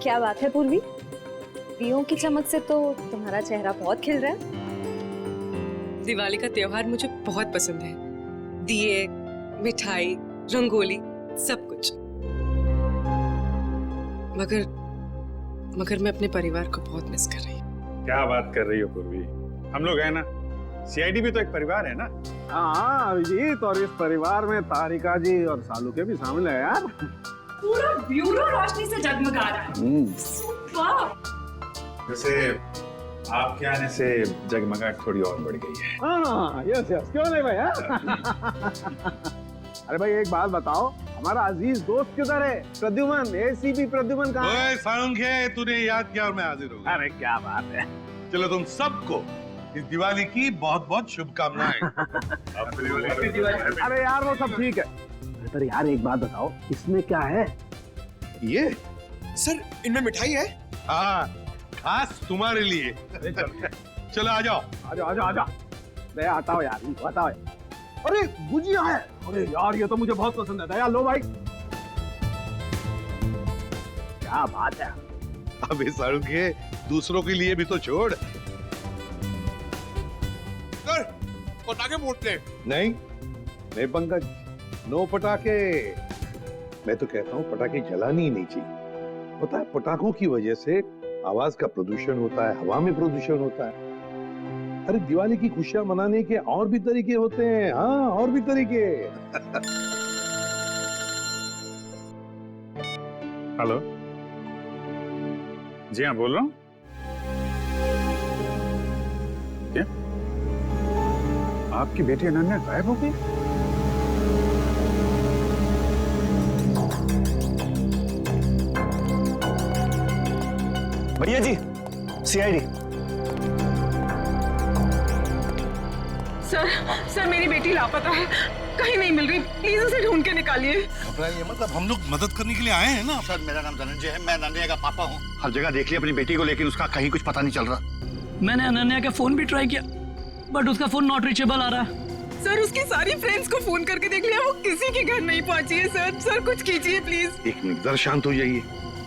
क्या बात है पूर्वी, दियों की चमक से तो तुम्हारा चेहरा बहुत खिल रहा है। दिवाली का त्योहार मुझे बहुत पसंद है। दिए, मिठाई, रंगोली, सब कुछ। मगर मैं अपने परिवार को बहुत मिस कर रही हूँ। क्या बात कर रही हो पूर्वी, हम लोग हैं ना, सीआईडी भी तो एक परिवार है ना। हाँ अभिजीत, और इस परिवार में तारिका जी और सालू के भी शामिल है यार। पूरा ब्यूरो रोशनी से जगमगा रहा है। सुपर। वैसे आपके आने से जगमगाहट थोड़ी और बढ़ गई है। हाँ यस क्यों नहीं भैया। अरे भाई एक बात बताओ, हमारा अजीज दोस्त किधर है? प्रद्युमन, एसीपी प्रद्युमन कहाँ है? सालुंखे, तूने याद किया और मैं हाजिर हो गया। अरे क्या बात है। चलो तुम सबको इस दिवाली की बहुत बहुत शुभकामनाएं। अरे यार वो सब ठीक है, पर यार एक बात बताओ, इसमें क्या है? ये सर इनमें मिठाई है। हाँ, खास तुम्हारे लिए। चलो आ जाओ। आजा। दया हटाओ यार, हटाओ। अरे गुजिया है। अरे यार ये तो मुझे बहुत पसंद है। दया लो भाई। क्या बात है। अबे सालुंखे, दूसरों के लिए भी तो छोड़। सर पटाखे फोड़ते नहीं पंकज, नो पटाखे। मैं तो कहता हूँ पटाखे जलानी ही नहीं चाहिए। पता है पटाखों की वजह से आवाज का प्रदूषण होता है, हवा में प्रदूषण होता है। अरे दिवाली की खुशियां मनाने के और भी तरीके होते हैं। हाँ और भी तरीके। हेलो, जी हाँ बोल रहा हूँ। क्या आपकी बेटी अनन्या गायब हो गई? भैया जी, सीआईडी। सर मेरी बेटी लापता है, कहीं नहीं मिल रही, प्लीज उसे ढूंढ के निकालिए। घबराइए मतलब हम लोग मदद करने के लिए आए हैं ना। सर मेरा नाम धनंजय है, मैं अनन्या का पापा हूँ। हर जगह देख लिया अपनी बेटी को, लेकिन उसका कहीं कुछ पता नहीं चल रहा। मैंने अनन्या का फोन भी ट्राई किया, बट उसका फोन नॉट रीचेबल आ रहा है। सर उसकी सारी फ्रेंड्स को फोन करके देख लिया, वो किसी के घर नहीं पहुंची है। सर कुछ कीजिए प्लीज। एक मिनट, जरा शांत हो जाइए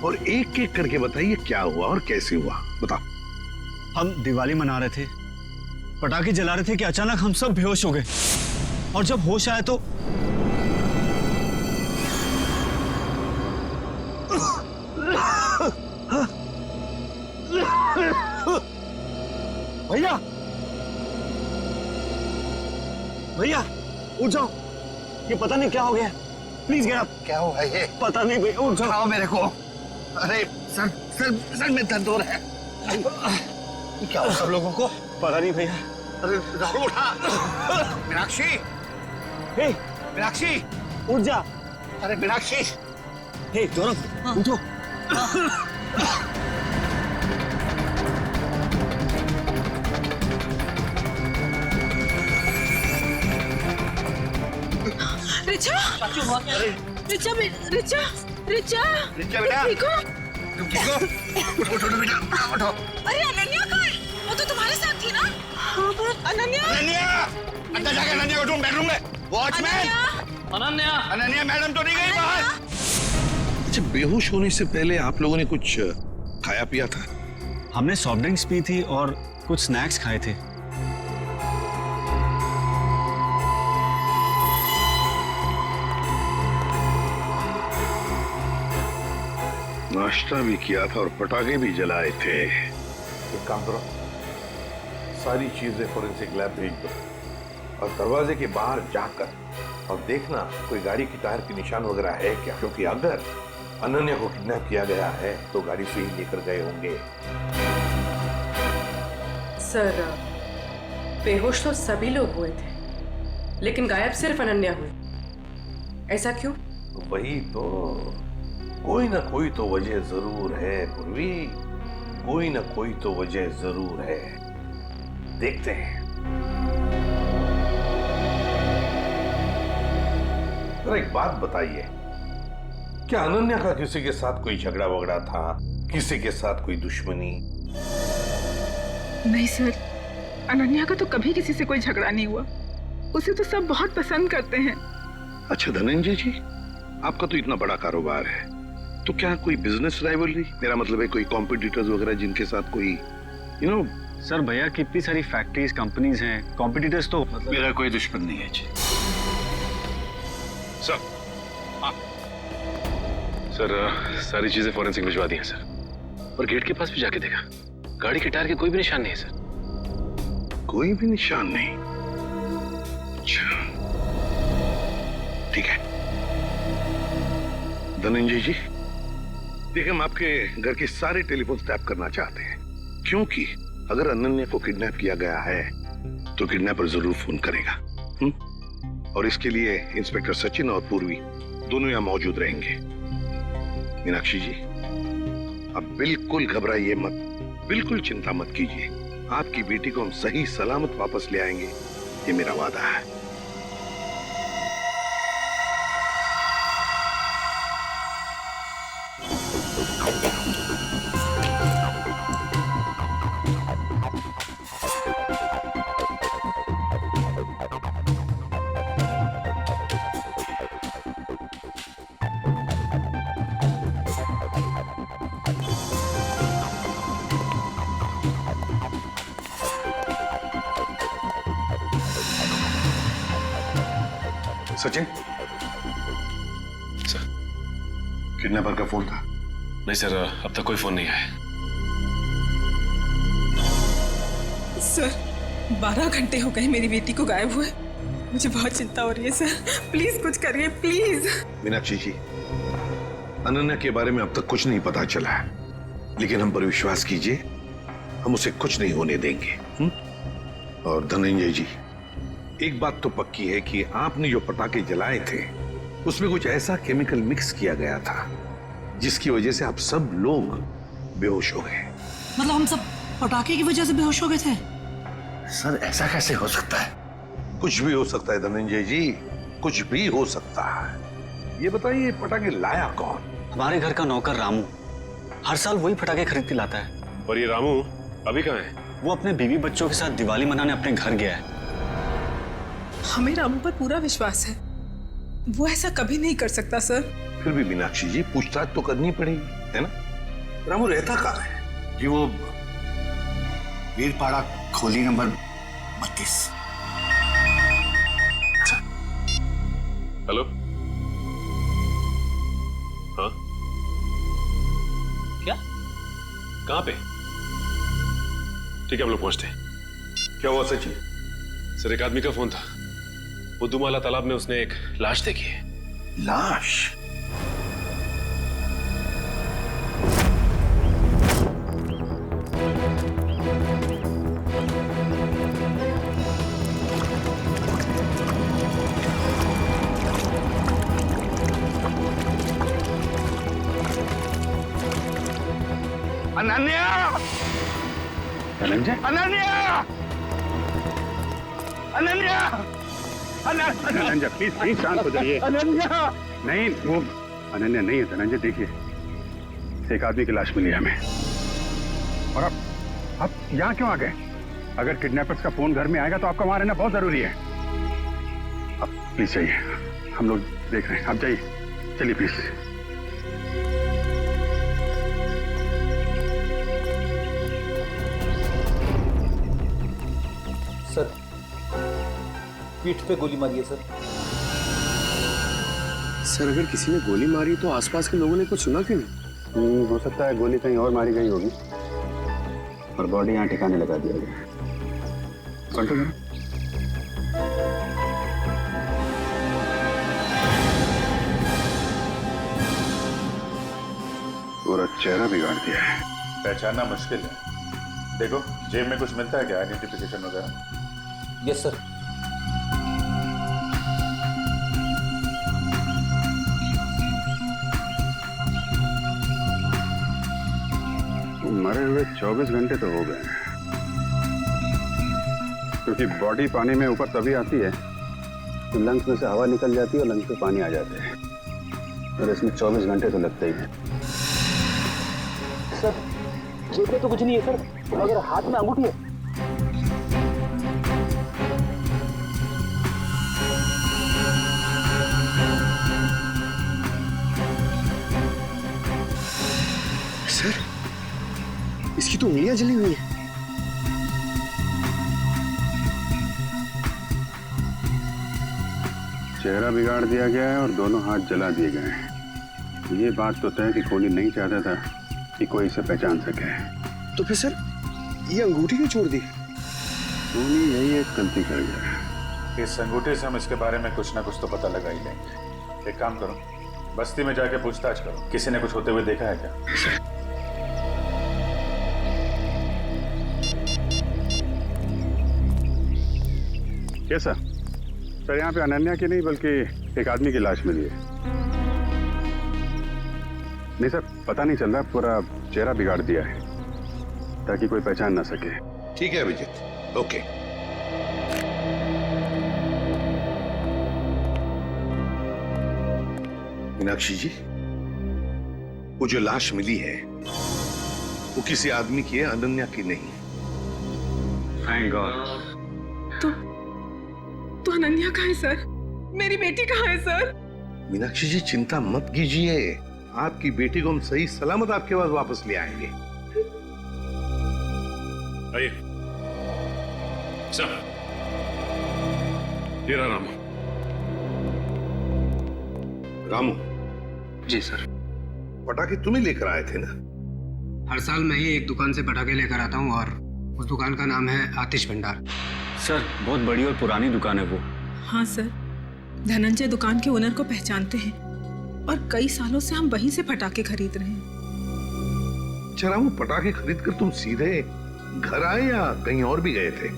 और एक एक करके बताइए क्या हुआ और कैसे हुआ। बताओ। हम दिवाली मना रहे थे, पटाखे जला रहे थे कि अचानक हम सब बेहोश हो गए, और जब होश आया तो भैया उठ जाओ, ये पता नहीं क्या हो गया। Please get up. क्या हुआ ये? पता नहीं भैया, उठ जाओ। उठाओ मेरे को। अरे सर में दर्द हो रहा है। क्या हुआ सब लोगों को? पता नहीं भैया। अरे राहुल उठा। मीनाक्षी, हे मीनाक्षी उठ जा। अरे मीनाक्षी। हे गौरव उठो। रिचा, रिचा रिचा बेटा, ठीक हो? तुम ठीक हो? उठो बेटा, उठो। अरे अनन्या कहाँ है? वो तो तुम्हारे साथ थी ना? हाँ अनन्या अंदर जाके अनन्या को ढूंढ, बेडरूम में। वॉचमैन, अनन्या मैडम तो नहीं गई बाहर? अच्छा, बेहोश होने से पहले आप लोगों ने कुछ खाया पिया था? हमने सॉफ्ट ड्रिंक्स पी थी और कुछ स्नैक्स खाए थे। नाश्ता भी किया था और पटाखे भी जलाए थे। एक काम करो, सारी चीजें फोरेंसिक लैब भेज दो और दरवाजे के बाहर जाकर और देखना कोई गाड़ी की टायर के निशान वगैरह है क्या, क्योंकि अगर अनन्या को किडनैप किया गया है तो गाड़ी से ही लेकर गए होंगे। सर बेहोश तो सभी लोग हुए थे, लेकिन गायब सिर्फ अनन्या हुई। ऐसा क्यों? वही तो, कोई ना कोई तो वजह जरूर है पूर्वी, कोई ना कोई तो वजह जरूर है। देखते हैं। जरा एक बात बताइए, क्या अनन्या का किसी के साथ कोई झगड़ा वगड़ा था? किसी के साथ कोई दुश्मनी? नहीं सर, अनन्या का तो कभी किसी से कोई झगड़ा नहीं हुआ। उसे तो सब बहुत पसंद करते हैं। अच्छा धनंजय जी, आपका तो इतना बड़ा कारोबार है, तो क्या कोई बिजनेस राइवलरी, मेरा मतलब है कोई कॉम्पिटिटर्स वगैरह जिनके साथ कोई सर भैया कितनी सारी फैक्ट्रीज कंपनीज हैं, कॉम्पिटिटर्स तो मेरा कोई दुश्मन नहीं है जी। सर सारी चीजें फॉरेंसिक भिजवा दी हैं सर, और गेट के पास भी जाके देखा, गाड़ी के टायर के कोई भी निशान नहीं है सर। कोई भी निशान नहीं? अच्छा ठीक है धनंजय जी, देखिए हम आपके घर के सारे टेलीफोन टैप करना चाहते हैं, क्योंकि अगर अनन्या को किडनैप किया गया है तो किडनैपर जरूर फोन करेगा। और इसके लिए इंस्पेक्टर सचिन और पूर्वी दोनों यहां मौजूद रहेंगे। मीनाक्षी जी अब बिल्कुल घबराइए मत, बिल्कुल चिंता मत कीजिए, आपकी बेटी को हम सही सलामत वापस ले आएंगे, ये मेरा वादा है। सचिन सर, किडनैपर का फोन था? नहीं सर, अब तक कोई फोन नहीं आया। सर 12 घंटे हो गए मेरी बेटी को गायब हुए, मुझे बहुत चिंता हो रही है सर, प्लीज कुछ करिए प्लीज। मीनाक्षी जी अनन्या के बारे में अब तक कुछ नहीं पता चला है, लेकिन हम पर विश्वास कीजिए, हम उसे कुछ नहीं होने देंगे। और धनंजय जी एक बात तो पक्की है कि आपने जो पटाखे जलाए थे उसमें कुछ ऐसा केमिकल मिक्स किया गया था जिसकी वजह से आप सब लोग बेहोश हो गए। मतलब हम सब पटाखे की वजह से बेहोश हो गए थे? सर ऐसा कैसे हो सकता है? कुछ भी हो सकता है धनंजय जी, कुछ भी हो सकता है। ये बताइए पटाखे लाया कौन? हमारे घर का नौकर रामू हर साल वही पटाखे खरीद के लाता है। और ये रामू अभी कहाँ है? वो अपने बीवी बच्चों के साथ दिवाली मनाने अपने घर गया है। हमें रामू पर पूरा विश्वास है, वो ऐसा कभी नहीं कर सकता सर। फिर भी मीनाक्षी जी पूछताछ तो करनी पड़ेगी, है ना? रामू रहता कहाँ है? जी वो वीरपाड़ा खोली नंबर 32। हेलो, हाँ क्या? कहाँ पे? ठीक है हम लोग पहुंचते हैं। क्या हुआ सचिन? सर एक आदमी का फोन था, बुद्धूमाला तालाब में उसने एक लाश देखी है। लाश? अनन्या! धनंजय, अनन्या! अनन्या! धनंजय प्लीज प्लीज शांत हो जाइए। अनन्या! नहीं वो अनन्या नहीं है धनंजय, देखिए एक आदमी की लाश मिली है हमें। और अब यहाँ क्यों आ गए? अगर किडनैपर्स का फोन घर में आएगा तो आपका वहां रहना बहुत जरूरी है। अब प्लीज जाइए, हम लोग देख रहे हैं, आप जाइए, चलिए प्लीज। सर पीठ पे गोली मारी है सर। सर अगर किसी ने गोली मारी तो आसपास के लोगों ने कुछ सुना क्यों नहीं? हो सकता है गोली कहीं और मारी गई होगी और बॉडी यहाँ ठिकाने लगा दिया गया। पलटो जरा। पूरा चेहरा बिगाड़ दिया है। पहचानना मुश्किल है। देखो जेब में कुछ मिलता है क्या, आइडेंटिफिकेशन वगैरह? Yes sir. मरे हुए 24 घंटे तो हो गए, क्योंकि बॉडी पानी में ऊपर तभी आती है तो लंग्स में से हवा निकल जाती है और लंग्स में पानी आ जाते हैं, और इसमें 24 घंटे तो लगते ही हैं। सर जेब में तो कुछ नहीं है सर, अगर हाथ में अंगूठी है। सर, इसकी तो उंगलियां जली हुई है। चेहरा बिगाड़ दिया गया है और दोनों हाथ जला दिए गए हैं। ये बात तो तय कि कोहली नहीं चाहता था कि कोई इसे पहचान सके। तो फिर सर, ये अंगूठी क्यों छोड़ दी? कोहली यही एक गलती कर गया। इस अंगूठे से हम इसके बारे में कुछ ना कुछ तो पता लगा ही लेंगे। एक काम करो, बस्ती में जाके पूछताछ करो, किसी ने कुछ होते हुए देखा है क्या? कैसा सर? यहाँ पे अनन्या की नहीं बल्कि एक आदमी की लाश मिली है। नहीं सर, पता नहीं चल रहा, पूरा चेहरा बिगाड़ दिया है ताकि कोई पहचान ना सके। ठीक है अभिजीत, ओके। मीनाक्षी जी, वो जो लाश मिली है वो किसी आदमी की है, अनन्या की नहीं। Thank God. तो अनन्या कहाँ है सर? मेरी बेटी कहाँ है सर? मीनाक्षी जी चिंता मत कीजिए, आपकी बेटी को हम सही सलामत आपके पास वापस ले आएंगे। आइए सर, ये रहा रामू। रामू जी सर। पटाखे तुम्हें लेकर आए थे ना? हर साल मैं ही एक दुकान से पटाखे लेकर आता हूँ और उस दुकान का नाम है आतिश भंडार। सर, बहुत बड़ी और पुरानी दुकान है वो। हाँ सर, धनंजय दुकान के ओनर को पहचानते हैं और कई सालों से हम वहीं से पटाखे खरीद रहे हैं। अच्छा रामू, पटाखे खरीद कर तुम सीधे घर आए या कहीं और भी गए थे?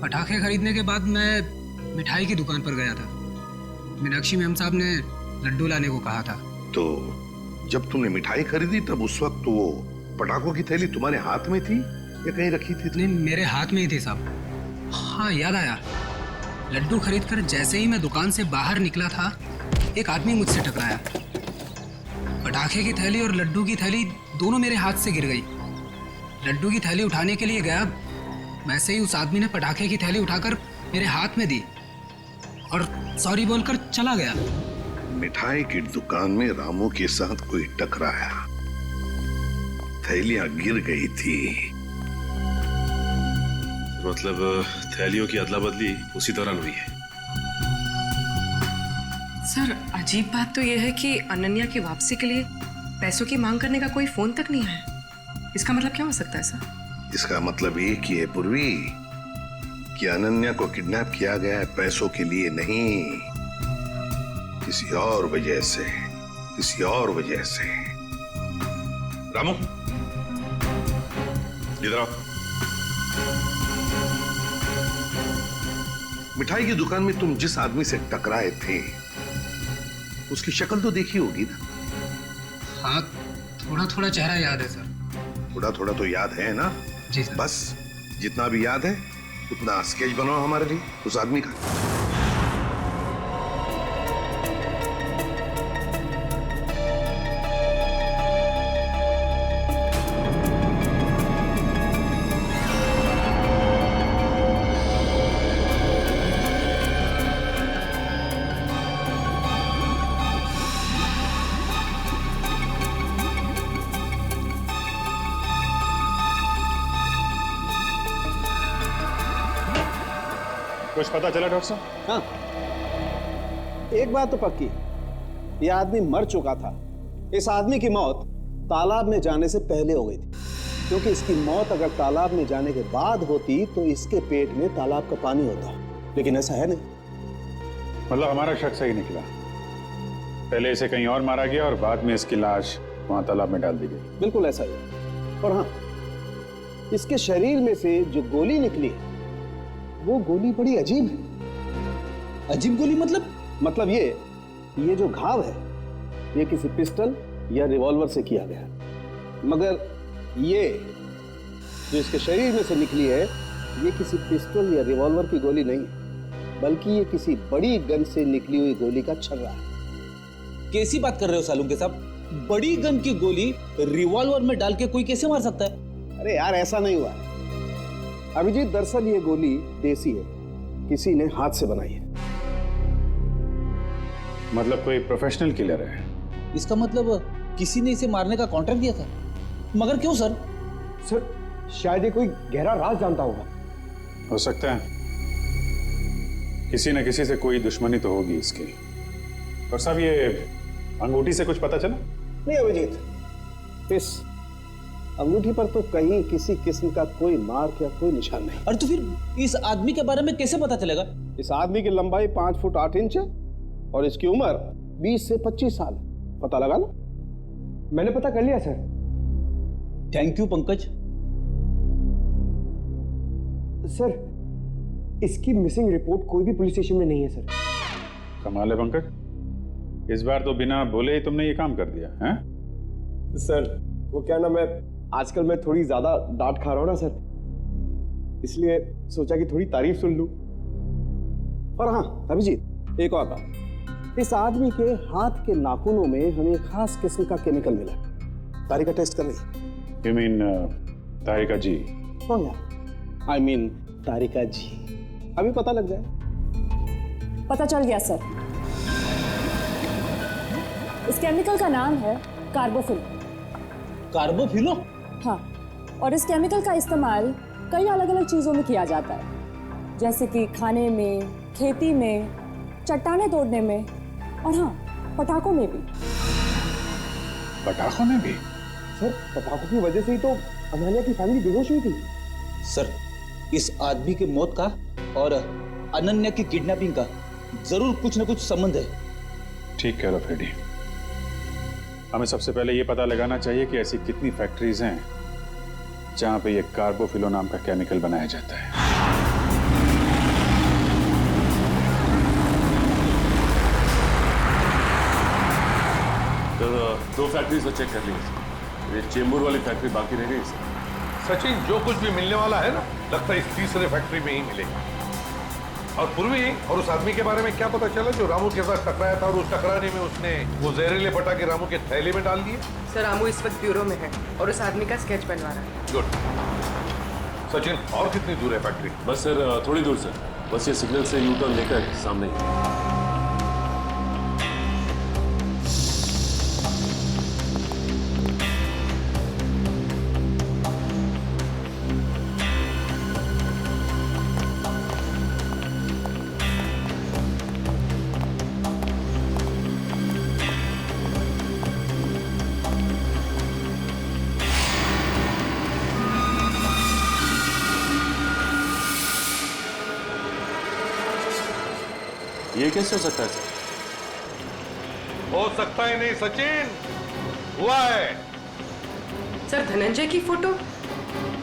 पटाखे खरीदने के बाद मैं मिठाई की दुकान पर गया था। मीनाक्षी मैम साहब ने लड्डू लाने को कहा था। तो जब तुमने मिठाई खरीदी तब उस वक्त वो पटाखों की थैली तुम्हारे हाथ में थी या कहीं रखी थी? नहीं, मेरे हाथ में ही थी साहब। हाँ याद आया, लड्डू खरीदकर जैसे ही मैं दुकान से बाहर निकला था, एक आदमी मुझसे टकराया। पटाखे की थैली और लड्डू की थैली दोनों मेरे हाथ से गिर गई। लड्डू की थैली उठाने के लिए गया, वैसे ही उस आदमी ने पटाखे की थैली उठाकर मेरे हाथ में दी और सॉरी बोलकर चला गया। मिठाई की दुकान में रामू के साथ कोई टकराया, थैलियां गिर गई थी। मतलब थैलियों की अदला बदली उसी दौरान हुई है। सर, अजीब बात तो यह है कि अनन्या की वापसी के लिए पैसों की मांग करने का कोई फोन तक नहीं आया। इसका मतलब क्या हो सकता है सर? इसका मतलब एक ही है पूर्वी, कि अनन्या को किडनैप किया गया है पैसों के लिए नहीं, किसी और वजह से, किसी और वजह से। रामू इधर आओ। मिठाई की दुकान में तुम जिस आदमी से टकराए थे उसकी शक्ल तो देखी होगी ना? हाँ, थोड़ा थोड़ा चेहरा याद है सर। थोड़ा थोड़ा तो याद है ना? जी सर। बस जितना भी याद है उतना स्केच बनाओ हमारे लिए उस आदमी का। कुछ पता चला डॉक्टर साहब? हाँ, एक बात तो पक्की, ये आदमी मर चुका था। इस आदमी की मौत तालाब में जाने से पहले हो गई थी, क्योंकि इसकी मौत अगर तालाब में जाने के बाद होती तो इसके पेट में तालाब का पानी होता, लेकिन ऐसा है नहीं। मतलब हमारा शक सही निकला, पहले इसे कहीं और मारा गया और बाद में इसकी लाश वहां तालाब में डाल दी गई। बिल्कुल ऐसा ही। और हाँ, इसके शरीर में से जो गोली निकली है वो गोली बड़ी अजीब है। अजीब गोली मतलब? मतलब ये जो घाव है ये किसी पिस्टल या रिवॉल्वर से किया गया है, मगर ये जो इसके शरीर में से निकली है ये किसी पिस्टल या रिवॉल्वर की गोली नहीं है, बल्कि ये किसी बड़ी गन से निकली हुई गोली का छर्रा है। कैसी बात कर रहे हो सालुंके साहब? बड़ी गन की गोली रिवॉल्वर में डाल के कोई कैसे मार सकता है? अरे यार, ऐसा नहीं हुआ है अभिजीत। दरअसल ये गोली देसी है, किसी ने हाथ से बनाई है। मतलब कोई प्रोफेशनल किलर है? इसका मतलब किसी ने इसे मारने का कॉन्ट्रैक्ट दिया था, मगर क्यों सर? सर शायद ये कोई गहरा राज जानता होगा। हो सकता है किसी न किसी से कोई दुश्मनी तो होगी इसकी। और साहब ये अंगूठी से कुछ पता चला? नहीं अभिजीत, इस अंगूठी पर तो कहीं किसी किस्म का कोई मार्क या कोई निशान नहीं। अरे तो फिर इस आदमी के बारे में कैसे पता चलेगा? इस आदमी की लंबाई 5 फुट 8 इंच है और इसकी उम्र 20 से 25 साल। पता लगा ना? मैंने पता कर लिया sir. Thank you Pankaj. Sir इसकी मिसिंग रिपोर्ट कोई भी पुलिस स्टेशन में नहीं है सर। कमाल है पंकज, इस बार तो बिना बोले ही तुमने ये काम कर दिया है? सर वो क्या ना, मैं आजकल मैं थोड़ी ज्यादा डांट खा रहा हूँ ना सर, इसलिए सोचा कि थोड़ी तारीफ सुन लूं। और हाँ अभिजीत, एक और बात, इस आदमी के हाथ के नाखूनों में हमें खास किस्म का केमिकल मिला। तारिका टेस्ट कर रही। यू मीन तारिका जी? हाँ यार, आई मीन तारिका जी। अभी पता लग जाए। पता चल गया सर। इस केमिकल का नाम है कार्बोफिल। कार्बोफिलो? हाँ, और इस केमिकल का इस्तेमाल कई अलग अलग चीज़ों में किया जाता है, जैसे कि खाने में, खेती में, चट्टानें तोड़ने में, और हाँ पटाखों में भी। पटाखों में भी? सर पटाखों की वजह से ही तो अनन्या की फैमिली बेहोश हुई थी। सर इस आदमी की मौत का और अनन्या की किडनैपिंग का जरूर कुछ न कुछ संबंध है। ठीक कह रहे हो फ्रेडी। हमें सबसे पहले ये पता लगाना चाहिए कि ऐसी कितनी फैक्ट्रीज हैं जहां पे ये कार्बोफिलो नाम का केमिकल बनाया जाता है। तो 2 फैक्ट्रीज तो चेक कर ली, ये चेंबूर वाली फैक्ट्री बाकी रह गई सर। सचिन, जो कुछ भी मिलने वाला है ना, लगता है इस तीसरे फैक्ट्री में ही मिलेगा। और पूर्वी और उस आदमी के बारे में क्या पता चला जो रामू के साथ टकराया था और उस टकराने में उसने वो जहरीले पटाखे रामू के थैले में डाल दिए? सर रामू इस वक्त ब्यूरो में है और उस आदमी का स्केच बनवा रहा है। गुड। सचिन, और कितनी दूर है फैक्ट्री? बस सर थोड़ी दूर सर, बस ये सिग्नल से यू टर्न लेकर सामने ही। ये कैसे हो सकता है सर? हो सकता है नहीं सचिन, हुआ है। सर धनंजय की फोटो,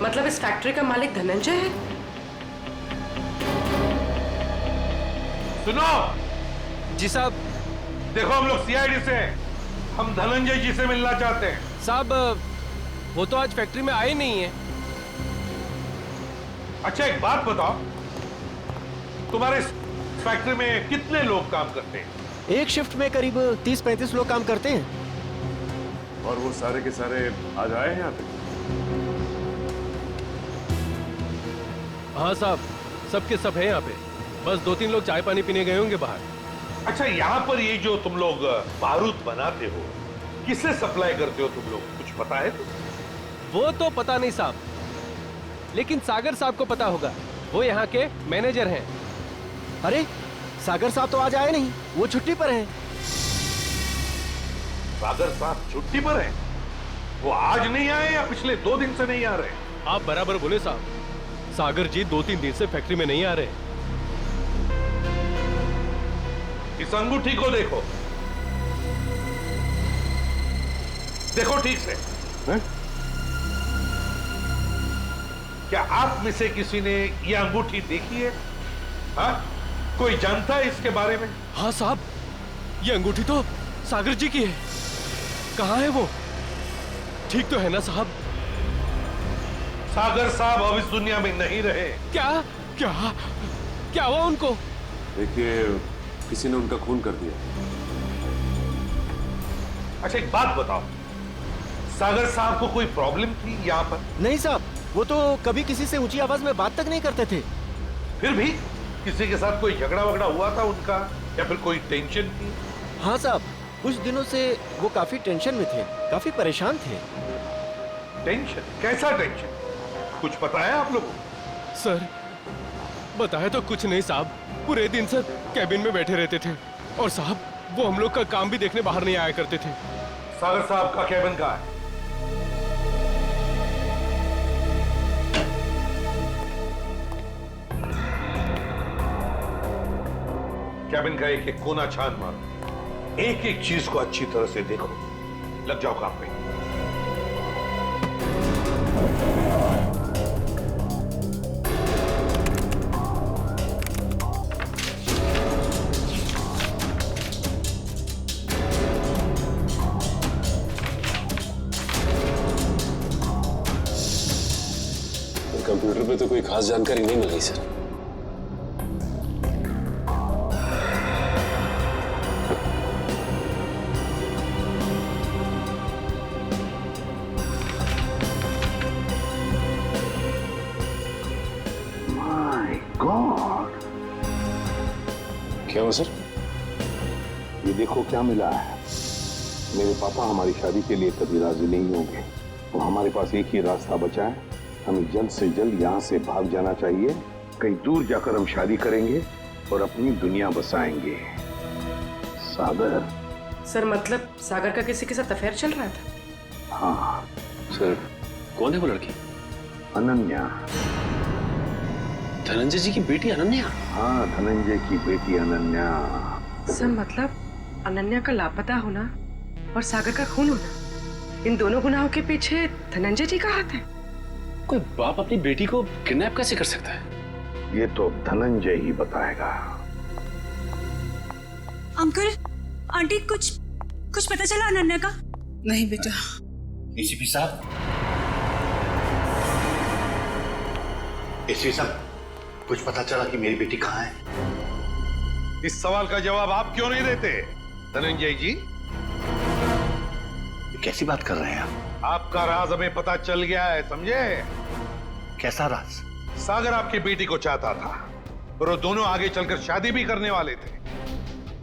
मतलब इस फैक्ट्री का मालिक धनंजय है? सुनो जी साहब। देखो हम लोग सीआईडी से हैं, हम धनंजय जी से मिलना चाहते हैं। साहब वो तो आज फैक्ट्री में आए नहीं है। अच्छा एक बात बताओ, तुम्हारे फैक्ट्री में कितने लोग काम करते हैं? एक शिफ्ट में करीब 30-35 लोग काम करते हैं। और वो सारे के सारे आज आए हैं यहाँ पे? हाँ साहब, सब के सब हैं यहाँ पे, बस 2-3 लोग चाय पानी पीने गए होंगे बाहर। अच्छा यहाँ पर ये जो तुम लोग बारूद बनाते हो, किससे सप्लाई करते हो तुम लोग, कुछ पता है? वो तो पता नहीं साहब, लेकिन सागर साहब को पता होगा, वो यहाँ के मैनेजर हैं। अरे सागर साहब तो आज आए नहीं, वो छुट्टी पर हैं। सागर साहब छुट्टी पर हैं? वो आज नहीं आए या पिछले 2 दिन से नहीं आ रहे? आप बराबर बोले साहब, सागर जी 2-3 दिन से फैक्ट्री में नहीं आ रहे। इस अंगूठी को देखो, देखो ठीक से। है? क्या आप में से किसी ने ये अंगूठी देखी है? हाँ? कोई जानता है इसके बारे में? हाँ साहब, ये अंगूठी तो सागर जी की है। कहाँ है वो? ठीक तो है ना साहब? सागर साहब अब इस दुनिया में नहीं रहे। क्या क्या क्या हुआ उनको? देखिए किसी ने उनका खून कर दिया। अच्छा एक बात बताओ, सागर साहब को कोई प्रॉब्लम थी यहाँ पर? नहीं साहब, वो तो कभी किसी से ऊंची आवाज में बात तक नहीं करते थे। फिर भी किसी के साथ कोई झगड़ा वगड़ा हुआ था उनका, या फिर कोई टेंशन थी? हाँ साहब, कुछ दिनों से वो काफी टेंशन में थे, काफी परेशान थे। टेंशन? कैसा टेंशन? कुछ पता है आप लोगों को? सर बताया तो कुछ नहीं साहब, पूरे दिन सर कैबिन में बैठे रहते थे और साहब वो हम लोग का काम भी देखने बाहर नहीं आया करते थे। सागर साहब का कैबिन कहाँ है? कैबिन का एक एक कोना छान मारो, एक एक चीज को अच्छी तरह से देखो, लग जाओ काम पे। कंप्यूटर पे तो कोई खास जानकारी नहीं मिली सर। गॉड, क्या हुआ सर? ये देखो क्या मिला है। मेरे पापा हमारी शादी के लिए कभी राजी नहीं होंगे, तो हमारे पास एक ही रास्ता बचा है, हमें जल्द से जल्द यहाँ से भाग जाना चाहिए। कहीं दूर जाकर हम शादी करेंगे और अपनी दुनिया बसाएंगे। सागर। सर मतलब सागर का किसी के साथ अफेयर चल रहा था? हाँ सर। कौन है वो लड़की? अनन्या। धनंजय जी की बेटी अनन्या? हाँ, धनंजय की बेटी अनन्या। सर मतलब अनन्या का लापता होना और सागर का खून होना, इन दोनों गुनाहों के पीछे धनंजय जी का हाथ है? कोई बाप अपनी बेटी को किडनैप कैसे कर सकता है? ये तो धनंजय ही बताएगा। अंकल, आंटी, कुछ पता चला अनन्या का? नहीं बेटा। एसीपी साहब, एसीपी साहब, कुछ पता चला कि मेरी बेटी कहाँ है? इस सवाल का जवाब आप क्यों नहीं देते धनंजय जी? कैसी बात कर रहे हैं आप? आपका राज हमें पता चल गया है, समझे? कैसा राज? सागर आपकी बेटी को चाहता था और वो दोनों आगे चलकर शादी भी करने वाले थे,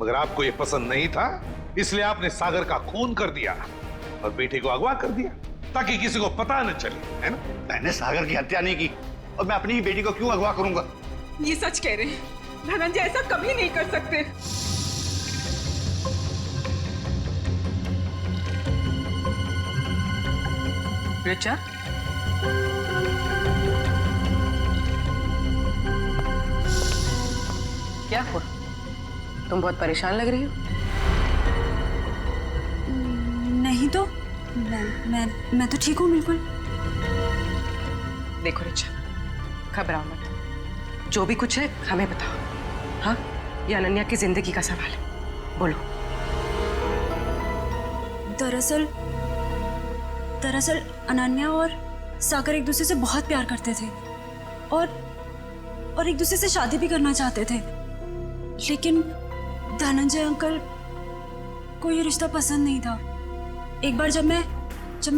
मगर आपको ये पसंद नहीं था, इसलिए आपने सागर का खून कर दिया और बेटी को अगवा कर दिया ताकि किसी को पता न चले, है ना? मैंने सागर की हत्या नहीं की और मैं अपनी ही बेटी को क्यों अगवा करूंगा? ये सच कह रहे हैं, धनंजय ऐसा कभी नहीं कर सकते। रिचा, क्या हुआ? तुम बहुत परेशान लग रही हो। नहीं तो मैं तो ठीक हूँ बिल्कुल। देखो रिचा, घबराओ मत, जो भी कुछ है हमें बताओ। हाँ, ये अनन्या की जिंदगी का सवाल है, बोलो। दरअसल अनन्या और सागर एक दूसरे से बहुत प्यार करते थे और एक दूसरे से शादी भी करना चाहते थे, लेकिन धनंजय अंकल को ये रिश्ता पसंद नहीं था। एक बार जब मैं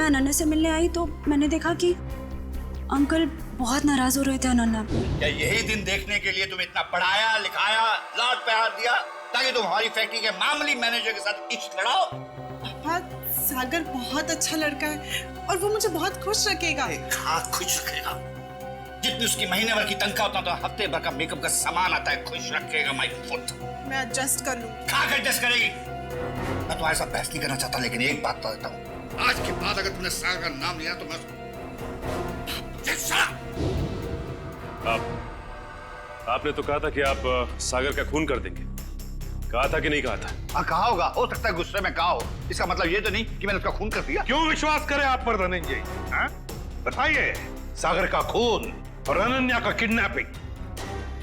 अनन्या से मिलने आई तो मैंने देखा कि अंकल बहुत नाराज हो रहे थे अनन्या पर। क्या यही दिन देखने के लिए तुम इतना पढ़ाया लिखाया, लाड प्यार दिया ताकि तुम हमारी फैक्ट्री के मामूली मैनेजर के साथ इश्क लड़ाओ? पापा, सागर बहुत अच्छा लड़का है और वो मुझे बहुत खुश रखेगा। हाँ, खुश रखेगा। जितनी उसकी महीने भर की तनख्वाह उतना तो हफ्ते भर का मेकअप का सामान आता है। खुश रखेगा माय फुट। मैं एडजस्ट कर लूँ। कहाँ एडजस्ट करेगी? मैं तुम्हारे साथ बहस नहीं करना चाहता, लेकिन एक बात तो देता हूँ, आज के बाद अगर तुमने सागर का नाम लिया तो मैं आपने तो कहा था कि आप सागर का खून कर देंगे, कहा था कि नहीं कहा था? हाँ, कहा होगा, हो सकता है गुस्से में कहा हो। इसका मतलब ये तो नहीं कि मैंने उसका खून कर दिया। क्यों विश्वास करें आप पर धनंजय? बताइए, सागर का खून और अनन्या का किडनैपिंग,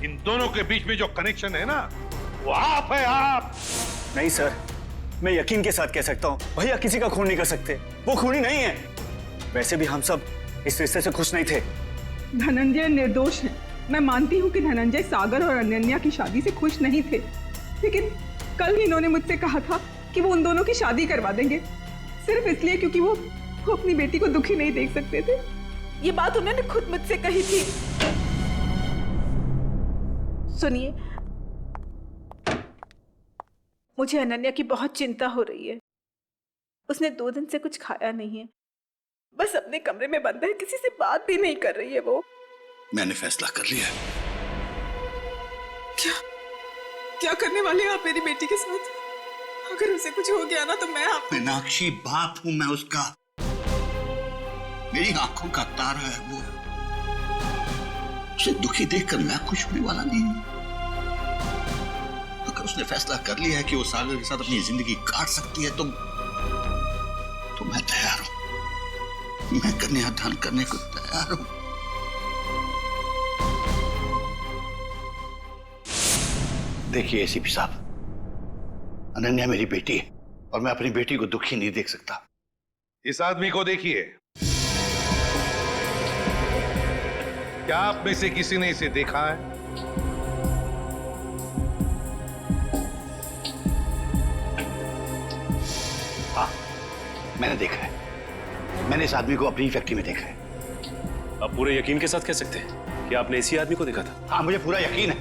इन दोनों के बीच में जो कनेक्शन है ना, वो आप है, आप। नहीं सर, मैं यकीन के साथ कह सकता हूँ, भैया किसी का खून नहीं कर सकते, वो खूनी नहीं है। वैसे भी हम सब इस रिश्ते से खुश नहीं थे। धनंजय निर्दोष है। मैं मानती हूँ कि धनंजय सागर और अनन्या की शादी से खुश नहीं थे, लेकिन कल इन्होंने मुझसे कहा था कि वो उन दोनों की शादी करवा देंगे, सिर्फ इसलिए क्योंकि वो अपनी बेटी को दुखी नहीं देख सकते थे। ये बात उन्होंने खुद मुझसे कही थी। सुनिए, मुझे अनन्या की बहुत चिंता हो रही है। उसने 2 दिन से कुछ खाया नहीं है, बस अपने कमरे में बंद है, किसी से बात भी नहीं कर रही है वो। मैंने फैसला कर लिया। क्या क्या करने वाले हैं आप मेरी बेटी के साथ? अगर उसे कुछ हो गया ना तो मैं आप मीनाक्षी, बाप हूं मैं उसका। मेरी आंखों का तारा है वो। उसे दुखी देखकर मैं खुश होने वाला नहीं हूं। अगर उसने फैसला कर लिया है कि वो सागर के साथ अपनी जिंदगी काट सकती है तो मैं तैयार हूं। मैं कन्यादान करने को तैयार हूं। देखिए एसीपी साहब, अनन्या मेरी बेटी है और मैं अपनी बेटी को दुखी नहीं देख सकता। इस आदमी को देखिए, क्या आप में से किसी ने इसे देखा है? हाँ, मैंने देखा है। मैंने इस आदमी को अपनी फैक्ट्री में देखा है। आप पूरे यकीन के साथ कह सकते हैं कि आपने इसी आदमी को देखा था? हाँ, मुझे पूरा यकीन है।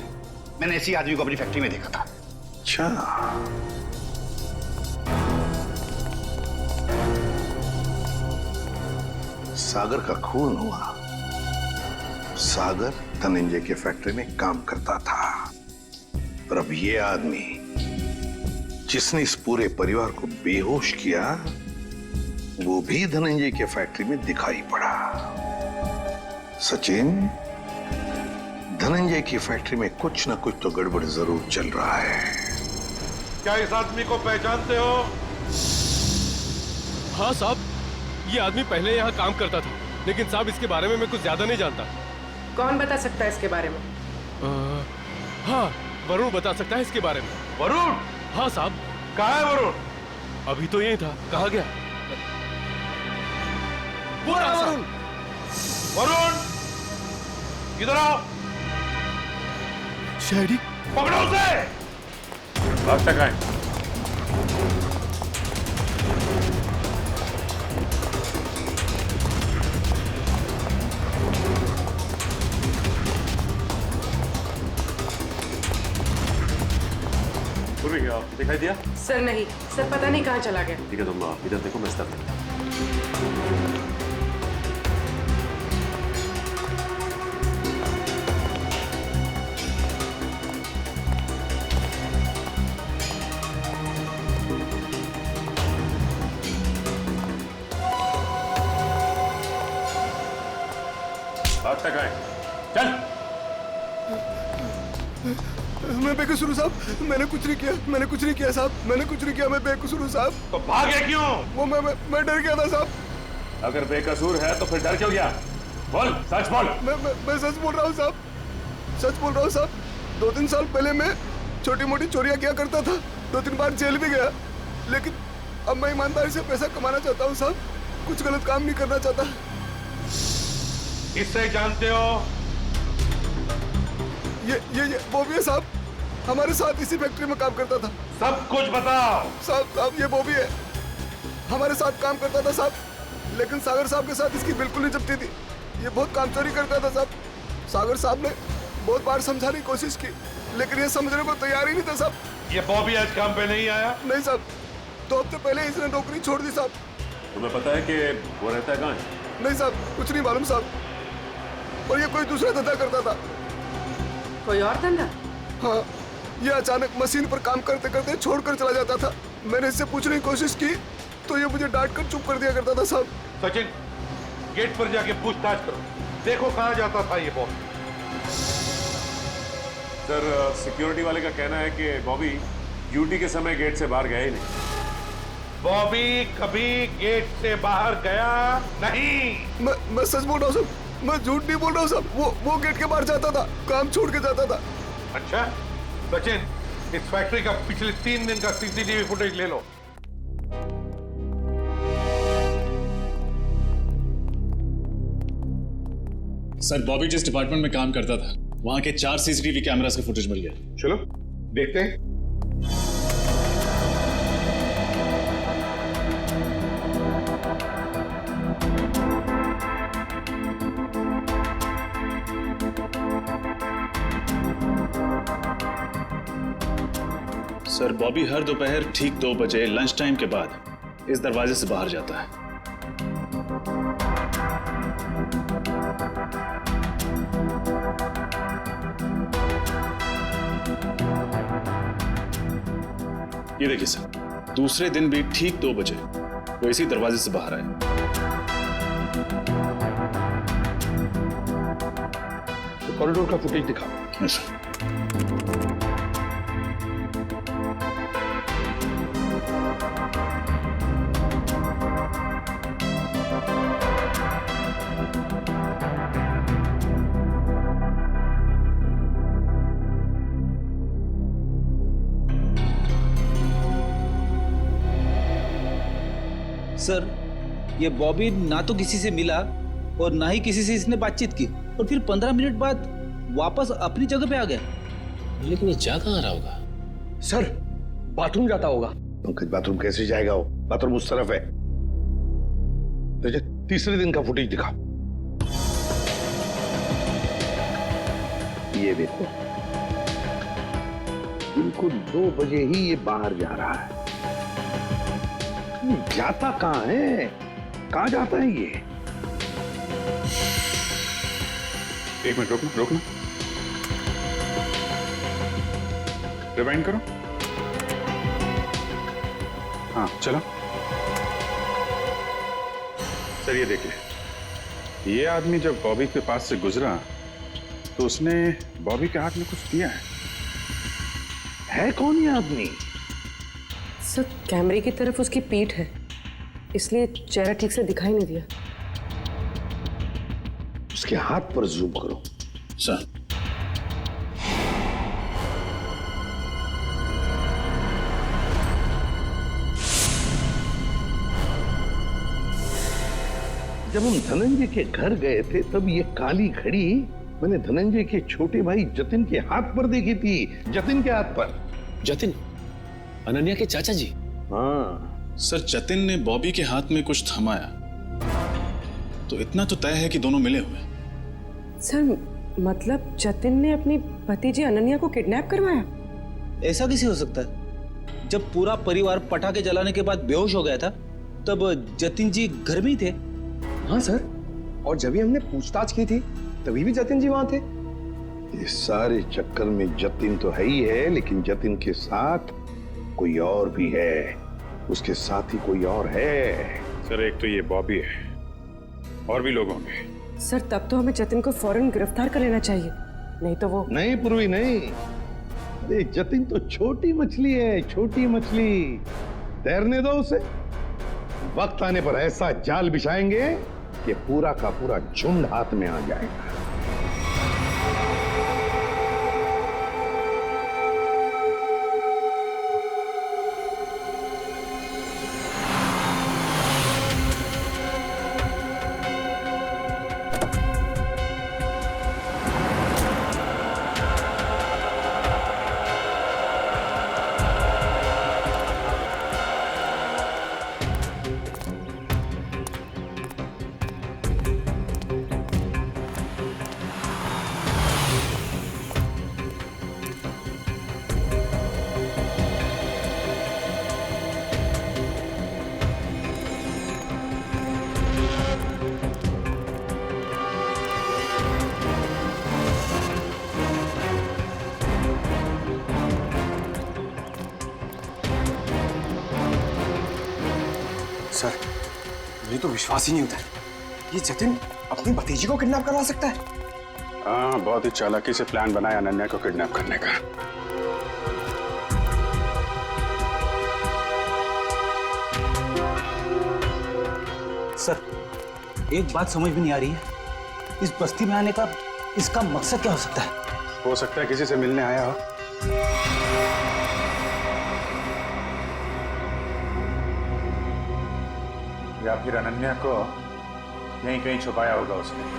मैंने इसी आदमी को अपनी फैक्ट्री में देखा था। अच्छा, सागर का खून हुआ। सागर धनंजय के फैक्ट्री में काम करता था और अब ये आदमी जिसने इस पूरे परिवार को बेहोश किया वो भी धनंजय के फैक्ट्री में दिखाई पड़ा। सचिन, धनंजय की फैक्ट्री में कुछ ना कुछ तो गड़बड़ जरूर चल रहा है। क्या इस आदमी को पहचानते हो? हाँ साहब, ये आदमी पहले यहाँ काम करता था, लेकिन साहब इसके बारे में मैं कुछ ज्यादा नहीं जानता। कौन बता सकता है इसके बारे में? हाँ, वरुण बता सकता है इसके बारे में। वरुण? हाँ साहब। कहाँ है वरुण? अभी तो यही था, कहाँ गया? वो रहा वरुण। वरुण, इधर आओ। शहरी, पकड़ो उसे। अब तक आए। दिखाई दिया? सर नहीं, सर पता नहीं कहाँ चला गया। ठीक है, तुम इधर देखो, मैं स्टफ देखता हूं। अब तक आए। चल। मैं बेकसूर हूँ साहब, मैंने कुछ नहीं किया, मैंने कुछ नहीं किया साहब, मैंने कुछ नहीं किया, मैं बेकसूर हूँ साहब। तो भागे क्यों? वो मैं डर गया था साहब। अगर बेकसूर है तो फिर डर क्यों गया? बोल, सच बोल। मैं सच बोल रहा हूँ साहब, सच बोल रहा हूँ साहब। 2-3 साल पहले मैं छोटी मोटी चोरियां किया करता था, 2-3 बार जेल भी गया, लेकिन अब मैं ईमानदारी से पैसा कमाना चाहता हूँ साहब, कुछ गलत काम नहीं करना चाहता। इससे जानते हो? ये वो भी है साहब, हमारे साथ इसी फैक्ट्री में काम करता था। सब कुछ बताओ। साहब ये वो भी है, हमारे साथ काम करता था साहब, लेकिन सागर साहब के साथ इसकी बिल्कुल नहीं जमती थी। ये बहुत काम चोरी करता था साहब। सागर साहब ने बहुत बार समझाने की कोशिश की, लेकिन ये समझने को तैयार ही नहीं था साहब। ये बॉबी आज काम पे नहीं आया? नहीं साहब, 2 हफ्ते पहले इसने नौकरी छोड़ दी साहब। तुम्हें पता है कि वो रहता है कहाँ है? नहीं साहब, कुछ नहीं मालूम साहब, और ये कोई दूसरा धंधा करता था। कोई और धंधा? हाँ, ये अचानक मशीन पर काम करते करते छोड़कर चला जाता था। मैंने इससे पूछने की कोशिश की तो ये मुझे डांट कर चुप कर दिया करता था साहब। सचिन, गेट पर जाके पूछताछ करो, देखो कहाँ जाता था ये बॉबी। सर, सिक्योरिटी वाले का कहना है कि बॉबी ड्यूटी के समय गेट से बाहर गया ही नहीं। बॉबी कभी गेट से बाहर गया नहीं। मैं सच बोल रहा हूँ साहब, मैं झूठ नहीं बोल रहा हूँ साहब। वो गेट के बाहर जाता था, काम छोड़ के जाता था। अच्छा सचिन, इस फैक्ट्री का पिछले 3 दिन का सीसीटीवी फुटेज ले लो। सर, बॉबी जिस डिपार्टमेंट में काम करता था वहां के 4 सीसीटीवी कैमरास का फुटेज मिल गया। चलो देखते हैं। सर, बॉबी हर दोपहर ठीक 2 बजे लंच टाइम के बाद इस दरवाजे से बाहर जाता है। ये देखिए सर, दूसरे दिन भी ठीक 2 बजे वो इसी दरवाजे से बाहर आए। तो कॉरिडोर का फुटेज दिखाओ। Yes, sir. सर, ये बॉबी ना तो किसी से मिला और ना ही किसी से इसने बातचीत की, और फिर 15 मिनट बाद वापस अपनी जगह पे आ गया। लेकिन ये जा कहाँ रहा होगा? सर, बाथरूम जाता होगा। पंकज, बाथरूम कैसे जाएगा वो? बाथरूम उस तरफ है। तो तीसरे दिन का फुटेज दिखाओ। ये देखो, बिल्कुल 2 बजे ही ये बाहर जा रहा है। ये जाता कहाँ है? कहाँ जाता है ये? एक मिनट रोकना। रिवाइंड करो। हाँ, चलो। सर, ये देखिए, ये आदमी जब बॉबी के पास से गुजरा तो उसने बॉबी के हाथ में कुछ दिया है कौन ये आदमी? सर, कैमरे की तरफ उसकी पीठ है, इसलिए चेहरा ठीक से दिखाई नहीं दिया। उसके हाथ पर जूम करो। सर, जब हम धनंजय के घर गए थे तब ये काली घड़ी मैंने धनंजय के छोटे भाई जतिन के हाथ पर देखी थी। जतिन के हाथ पर। जतिन, अनन्या के चाचा जी? हाँ सर, जतिन ने बॉबी के हाथ में कुछ थमाया तो इतना तो तय है कि दोनों मिले हुए। सर, मतलब जतिन ने अपनी भतीजी अनन्या को किडनैप करवाया? ऐसा कैसे हो सकता है? जब पूरा परिवार पटाखे जलाने के बाद बेहोश हो गया था तब जतिन जी घर में ही थे। हाँ सर, और जब भी हमने पूछताछ की थी तभी भी जतिन जी वहां थे। इस सारे चक्कर में जतिन तो है ही है, लेकिन जतिन के साथ कोई और भी है। उसके साथ ही कोई और है। सर, एक तो ये बॉबी है, और भी लोग होंगे। सर, तब तो हमें जतिन को फौरन गिरफ्तार कर लेना चाहिए, नहीं तो वो। नहीं पूर्वी, नहीं। अरे जतिन तो छोटी मछली है, छोटी मछली। तैरने दो उसे। वक्त आने पर ऐसा जाल बिछाएंगे कि पूरा का पूरा झुंड हाथ में आ जाएगा। सर, ये तो विश्वास ही नहीं होता है। ये जतिन अपनी भतीजी को किडनैप करवा सकता है? हाँ, बहुत ही चालाकी से प्लान बनाया अनन्या को किडनैप करने का। सर, एक बात समझ में नहीं आ रही है, इस बस्ती में आने का इसका मकसद क्या हो सकता है? हो सकता है किसी से मिलने आया हो। या फिर अनन्या को यहीं कहीं छुपाया होगा उसने।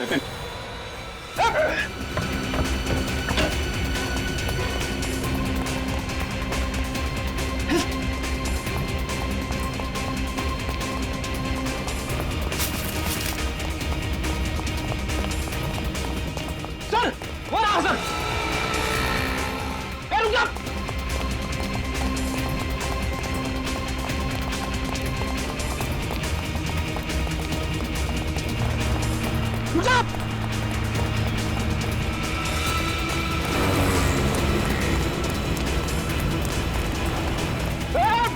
नितिन सर वो रहा सर। ए, रुक जा। रुक जा।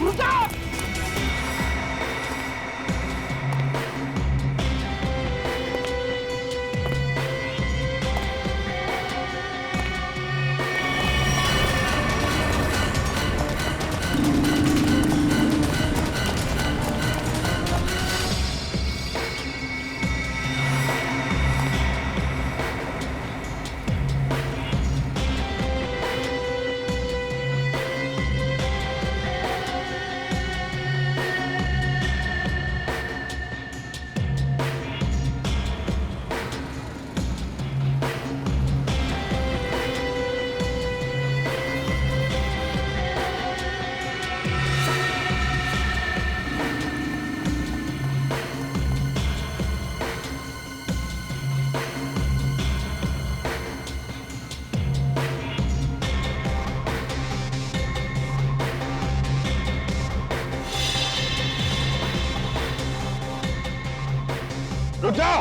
रुक जा। रुक जाओ,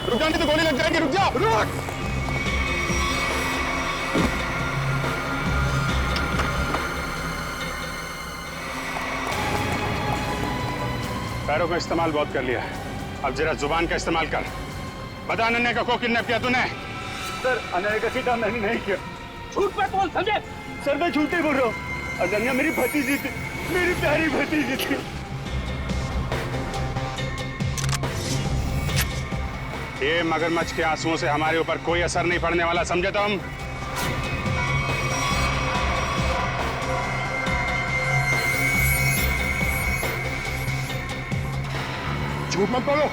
रुक जाओ नहीं तो गोली लग जाएगी। रुक जाओ, रुक। पैरों का इस्तेमाल बहुत कर लिया, अब जरा जुबान का इस्तेमाल कर। बता अनन्या का को किडनैप किया तूने? सर अनन्या का किडनैप मैंने नहीं किया। झूठ पे बोल, समझे? सर मैं झूठ नहीं बोल रहा हूँ। अनन्या मेरी भतीजी थी, मेरी प्यारी भतीजी थी। ये मगरमच्छ के आंसुओं से हमारे ऊपर कोई असर नहीं पड़ने वाला, समझे तुम? झूठ मत बोलो,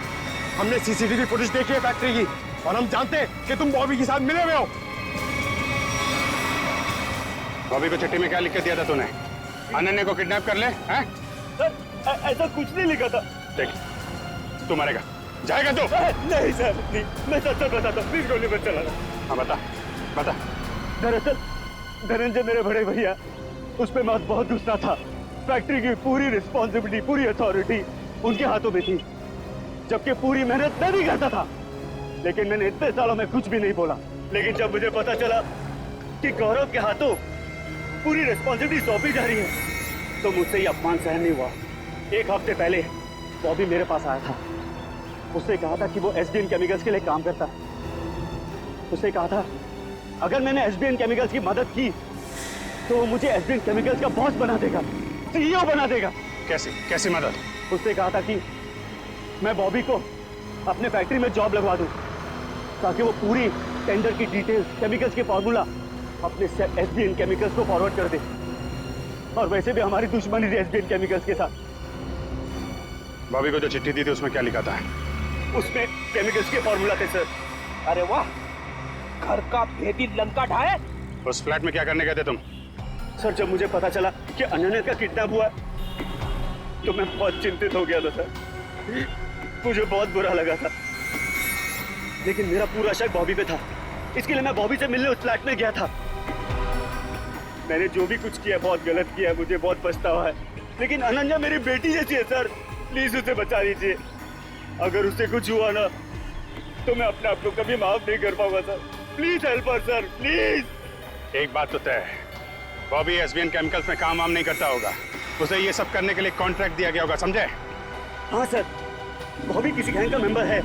हमने सीसीटीवी फुटेज देखी है फैक्ट्री की और हम जानते हैं कि तुम बॉबी के साथ मिले हुए हो। बॉबी को चिट्ठी में क्या लिख के दिया था तूने? अनन्या को किडनैप कर ले, हैं? सर ऐसा कुछ नहीं लिखा था। देख, तू मरेगा, जाएगा तू? नहीं सर, नहीं, मैं सच सच बताता हूँ, प्लीज गोली मत चलाना। हाँ बता, बता। दरअसल धनंजय मेरे बड़े भैया, उस पे मौत बहुत गुस्सा था। फैक्ट्री की पूरी रिस्पॉन्सिबिलिटी, पूरी अथॉरिटी उनके हाथों में थी, जबकि पूरी मेहनत मैं भी करता था। लेकिन मैंने इतने सालों में कुछ भी नहीं बोला। लेकिन जब मुझे पता चला कि गौरव के हाथों पूरी रिस्पॉन्सिबिलिटी सौंपी जा रही है, तो मुझसे ये अपमान सहन नहीं हुआ। एक हफ्ते पहले बॉबी मेरे पास आया था। उसने कहा था कि वो एसबीएन केमिकल्स के लिए काम करता है। उसने कहा था अगर मैंने एसबीएन केमिकल्स की मदद की तो वो मुझे एसबीएन केमिकल्स का बॉस बना देगा, सीईओ बना देगा। कैसे कैसी मदद? उसने कहा था कि मैं बॉबी को अपने फैक्ट्री में जॉब लगवा दूं, ताकि वो पूरी टेंडर की डिटेल्स, केमिकल्स के फॉर्मूला अपने एसबीएन केमिकल्स को फॉरवर्ड कर दे। और वैसे भी हमारी दुश्मनी थी एसबीएन केमिकल्स के साथ। बॉबी को जो चिट्ठी दी थी उसमें क्या लिखा था? उसमें केमिकल्स के फॉर्मूला थे सर। अरे वाह, घर का भेदी लंका ढाए। उस फ्लैट में क्या करने गए थे तुम? सर जब मुझे पता चला कि अनन्या का किडनैप हुआ तो मैं बहुत चिंतित हो गया था सर। मुझे बहुत बुरा लगा था, लेकिन मेरा पूरा शक बॉबी पे था। इसके लिए मैं बॉबी से मिलने उस फ्लैट में गया था। मैंने जो भी कुछ किया बहुत गलत किया, मुझे बहुत पछतावा है। लेकिन अनन्या मेरी बेटी जैसी है सर, प्लीज उसे बचा लीजिए। अगर उससे कुछ हुआ ना तो मैं अपने आप को कभी माफ नहीं कर पाऊंगा sir. Please help us sir, please. एक बात तो तय है, बॉबी एसबीएन केमिकल्स में काम वाम नहीं करता होगा। उसे ये सब करने के लिए कॉन्ट्रैक्ट दिया गया होगा, समझे? हाँ सर, बॉबी किसी गैंग का मेंबर है।